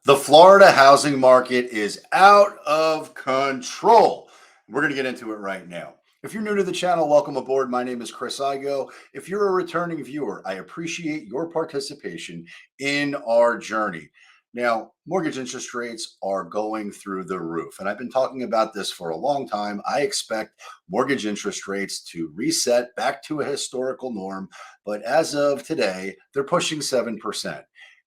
The Florida housing market is out of control. We're going to get into it right now. If you're new to the channel, welcome aboard. My name is Chris Igoe. If you're a returning viewer, I appreciate your participation in our journey. Now, mortgage interest rates are going through the roof, and I've been talking about this for a long time. I expect mortgage interest rates to reset back to a historical norm, but as of today, they're pushing 7%.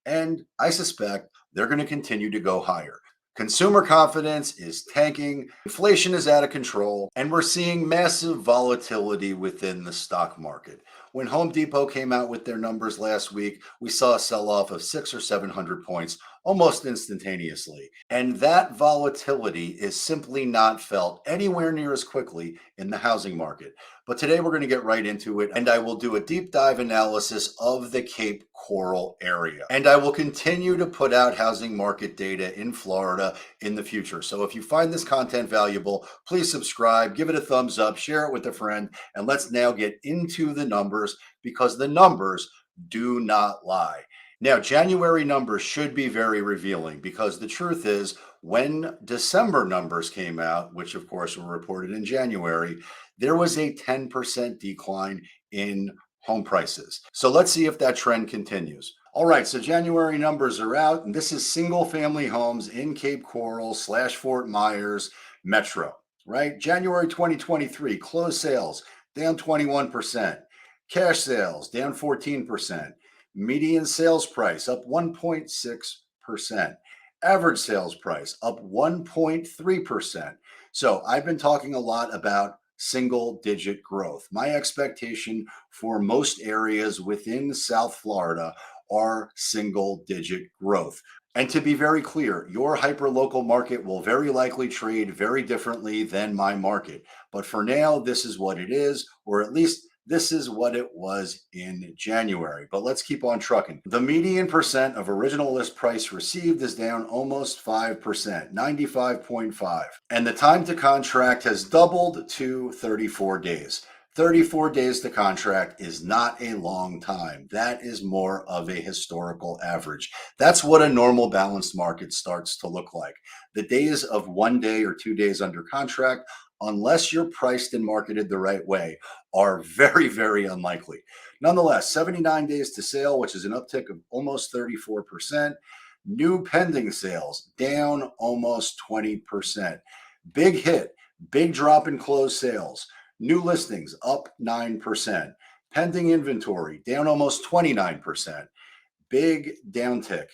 And I suspect they're going to continue to go higher. Consumer confidence is tanking, inflation is out of control, and we're seeing massive volatility within the stock market. When Home Depot came out with their numbers last week, we saw a sell off of 600 or 700 points almost instantaneously. And that volatility is simply not felt anywhere near as quickly in the housing market. But today we're going to get right into it, and I will do a deep dive analysis of the Cape Coral area. And I will continue to put out housing market data in Florida in the future. So if you find this content valuable, please subscribe, give it a thumbs up, share it with a friend, and let's now get into the numbers because the numbers do not lie. Now, January numbers should be very revealing because the truth is, when December numbers came out, which of course were reported in January, there was a 10% decline in home prices. So let's see if that trend continues. All right, so January numbers are out, and this is single family homes in Cape Coral / Fort Myers Metro, right? January 2023, closed sales down 21%, cash sales down 14%, median sales price up 1.6%, average sales price up 1.3%. So I've been talking a lot about single digit growth. My expectation for most areas within South Florida are single digit growth. And to be very clear, your hyperlocal market will very likely trade very differently than my market. But for now, this is what it is, or at least this is what it was in January. But let's keep on trucking. The median percent of original list price received is down almost 5%, 95.5. And the time to contract has doubled to 34 days. 34 days to contract is not a long time. That is more of a historical average. That's what a normal balanced market starts to look like. The days of 1 day or 2 days under contract, unless you're priced and marketed the right way, are very, very unlikely. Nonetheless, 79 days to sale, which is an uptick of almost 34%. New pending sales down almost 20%. Big hit, big drop in closed sales. New listings up 9%. Pending inventory down almost 29%. Big downtick.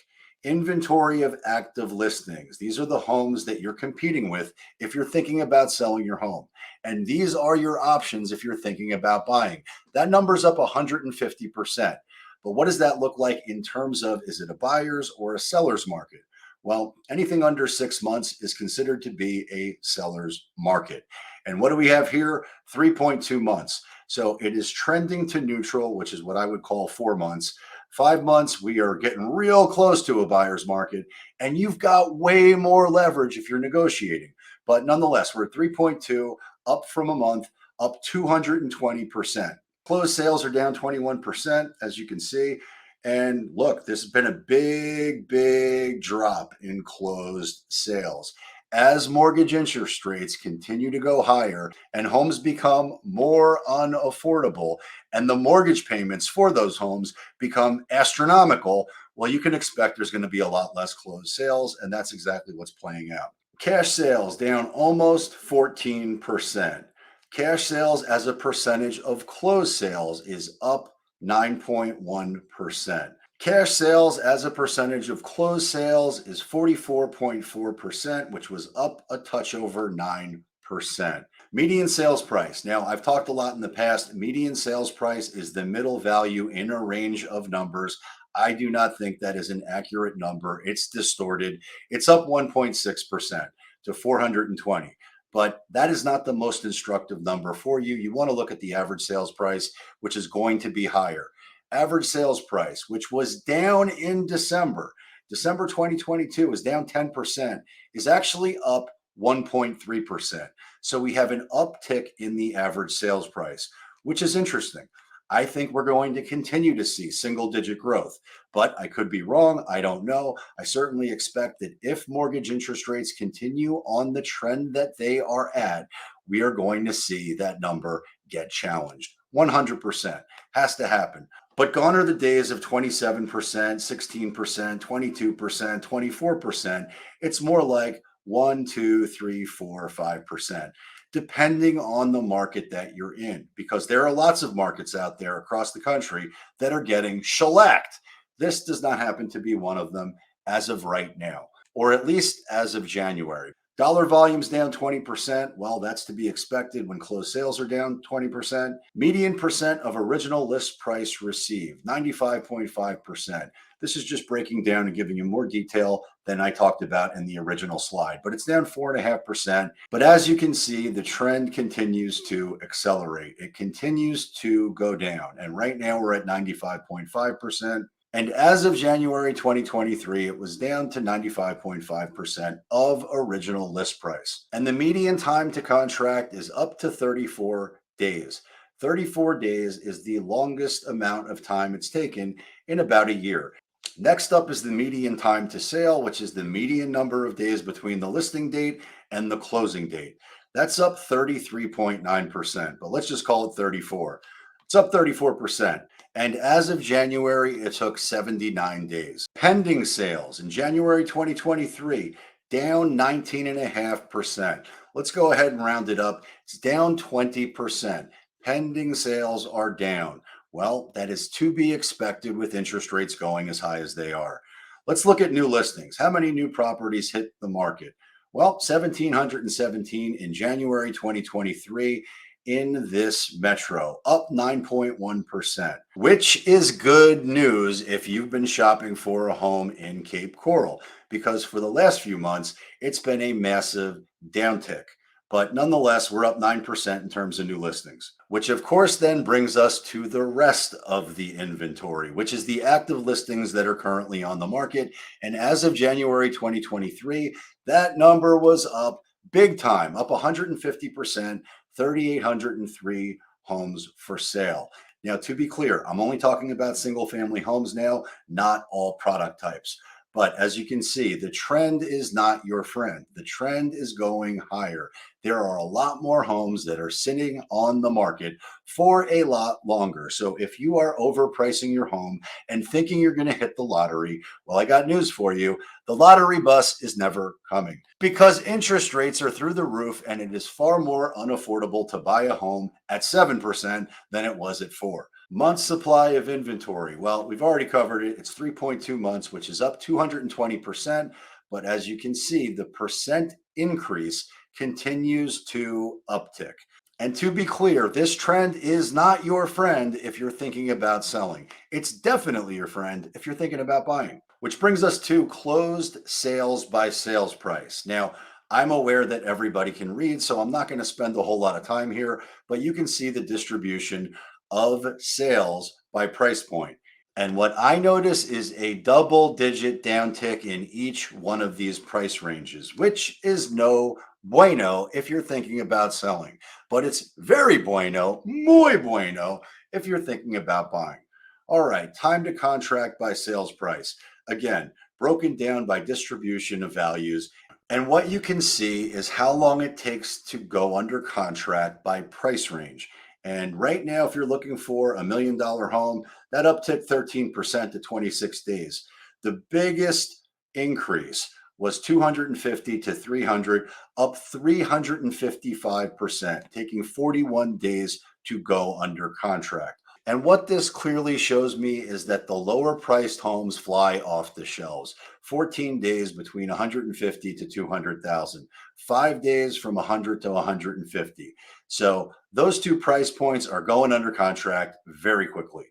Inventory of active listings. These are the homes that you're competing with if you're thinking about selling your home. And these are your options if you're thinking about buying. That number's up 150%. But what does that look like in terms of, is it a buyer's or a seller's market? Well, anything under 6 months is considered to be a seller's market. And what do we have here? 3.2 months. So it is trending to neutral, which is what I would call 4 months. 5 months, we are getting real close to a buyer's market, and you've got way more leverage if you're negotiating. But nonetheless, we're at 3.2, up from a month, up 220%. Closed sales are down 21%, as you can see. And look, this has been a big, big drop in closed sales. As mortgage interest rates continue to go higher and homes become more unaffordable and the mortgage payments for those homes become astronomical, well, you can expect there's going to be a lot less closed sales, and that's exactly what's playing out. Cash sales down almost 14%. Cash sales as a percentage of closed sales is up 9.1%. Cash sales as a percentage of closed sales is 44.4%, which was up a touch over 9%. Median sales price. Now, I've talked a lot in the past. Median sales price is the middle value in a range of numbers. I do not think that is an accurate number. It's distorted. It's up 1.6% to 420. But that is not the most instructive number for you. You want to look at the average sales price, which is going to be higher. Average sales price, which was down in December 2022 is down 10%, is actually up 1.3%. So we have an uptick in the average sales price, which is interesting. I think we're going to continue to see single digit growth, but I could be wrong. I don't know. I certainly expect that if mortgage interest rates continue on the trend that they are at, we are going to see that number get challenged. 100% has to happen. But gone are the days of 27%, 16%, 22%, 24%. It's more like 1, 2, 3, 4, 5%, depending on the market that you're in, because there are lots of markets out there across the country that are getting shellacked. This does not happen to be one of them as of right now, or at least as of January. Dollar volume's down 20%. Well, that's to be expected when closed sales are down 20%. Median percent of original list price received, 95.5%. This is just breaking down and giving you more detail than I talked about in the original slide, but it's down 4.5%. But as you can see, the trend continues to accelerate. It continues to go down. And right now we're at 95.5%. And as of January 2023, it was down to 95.5% of original list price. And the median time to contract is up to 34 days. 34 days is the longest amount of time it's taken in about a year. Next up is the median time to sale, which is the median number of days between the listing date and the closing date. That's up 33.9%, but let's just call it 34. It's up 34%. And as of January, it took 79 days. Pending sales in January 2023, down 19.5%. Let's go ahead and round it up. It's down 20%. Pending sales are down. Well, that is to be expected with interest rates going as high as they are. Let's look at new listings. How many new properties hit the market? Well, 1,717 in January 2023 in this metro, up 9.1%, which is good news if you've been shopping for a home in Cape Coral, because for the last few months, it's been a massive downtick. But nonetheless, we're up 9% in terms of new listings, which of course then brings us to the rest of the inventory, which is the active listings that are currently on the market. And as of January 2023, that number was up big time, up 150%, 3,803 homes for sale. Now, to be clear, I'm only talking about single family homes now, not all product types. But as you can see, the trend is not your friend. The trend is going higher. There are a lot more homes that are sitting on the market for a lot longer. So if you are overpricing your home and thinking you're going to hit the lottery, well, I got news for you. The lottery bus is never coming because interest rates are through the roof and it is far more unaffordable to buy a home at 7% than it was at 4%. Month supply of inventory. Well, we've already covered it. It's 3.2 months, which is up 220%. But as you can see, the percent increase continues to uptick. And to be clear, this trend is not your friend if you're thinking about selling. It's definitely your friend if you're thinking about buying, which brings us to closed sales by sales price. Now, I'm aware that everybody can read, so I'm not going to spend a whole lot of time here, but you can see the distribution of sales by price point. And what I notice is a double digit downtick in each one of these price ranges, which is no bueno if you're thinking about selling, but it's very bueno, muy bueno if you're thinking about buying. All right, time to contract by sales price. Again, broken down by distribution of values. And what you can see is how long it takes to go under contract by price range. And right now, if you're looking for $1 million home, that uptick 13% to 26 days. The biggest increase was 250 to 300, up 355%, taking 41 days to go under contract. And what this clearly shows me is that the lower priced homes fly off the shelves. 14 days between 150 to 200,000, 5 days from 100 to 150. So those two price points are going under contract very quickly.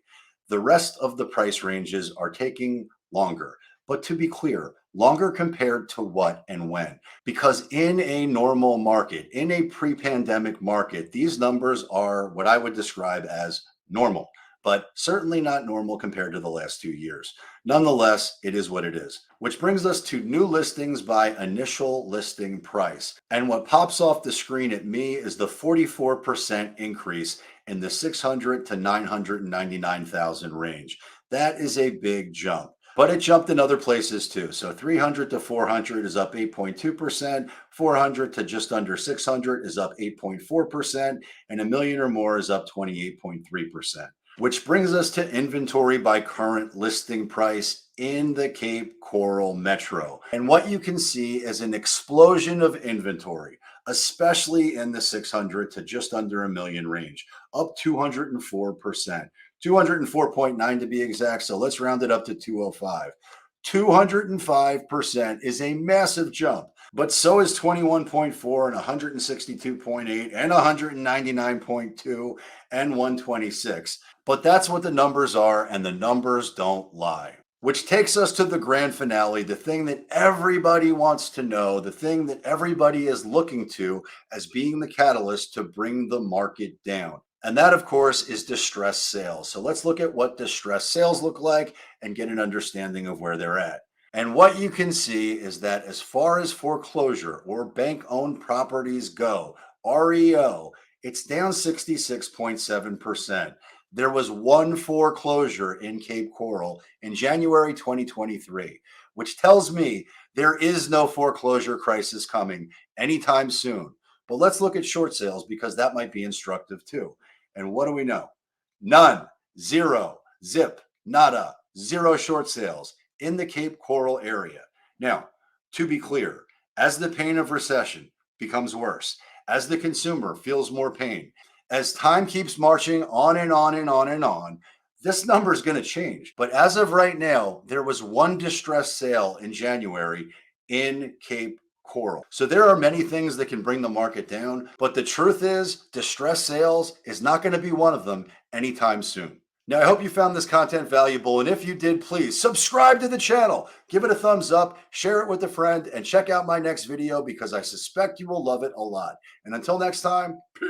The rest of the price ranges are taking longer. But to be clear, longer compared to what and when? Because in a normal market, in a pre-pandemic market, these numbers are what I would describe as normal. but certainly not normal compared to the last 2 years. Nonetheless, it is what it is, which brings us to new listings by initial listing price. And what pops off the screen at me is the 44% increase in the 600 to 999,000 range. That is a big jump. But it jumped in other places too. So 300 to 400 is up 8.2%, 400 to just under 600 is up 8.4%, and a million or more is up 28.3%. Which brings us to inventory by current listing price in the Cape Coral Metro. And what you can see is an explosion of inventory, especially in the 600 to just under a million range, up 204%. 204.9 to be exact. So let's round it up to 205. 205% is a massive jump, but so is 21.4 and 162.8 and 199.2 and 126. But that's what the numbers are, and the numbers don't lie. Which takes us to the grand finale, the thing that everybody wants to know, the thing that everybody is looking to as being the catalyst to bring the market down. And that, of course, is distressed sales. So let's look at what distressed sales look like and get an understanding of where they're at. And what you can see is that as far as foreclosure or bank owned properties go, REO, it's down 66.7%. There was one foreclosure in Cape Coral in January 2023, which tells me there is no foreclosure crisis coming anytime soon. But let's look at short sales because that might be instructive too. And what do we know? None, zero, zip, nada, zero short sales in the Cape Coral area. Now, to be clear, as the pain of recession becomes worse, as the consumer feels more pain, as time keeps marching on and on and on and on, this number is going to change. But as of right now, there was one distressed sale in January in Cape Coral. So there are many things that can bring the market down, but the truth is distressed sales is not going to be one of them anytime soon. Now, I hope you found this content valuable, and if you did, please subscribe to the channel, give it a thumbs up, share it with a friend, and check out my next video because I suspect you will love it a lot. And until next time,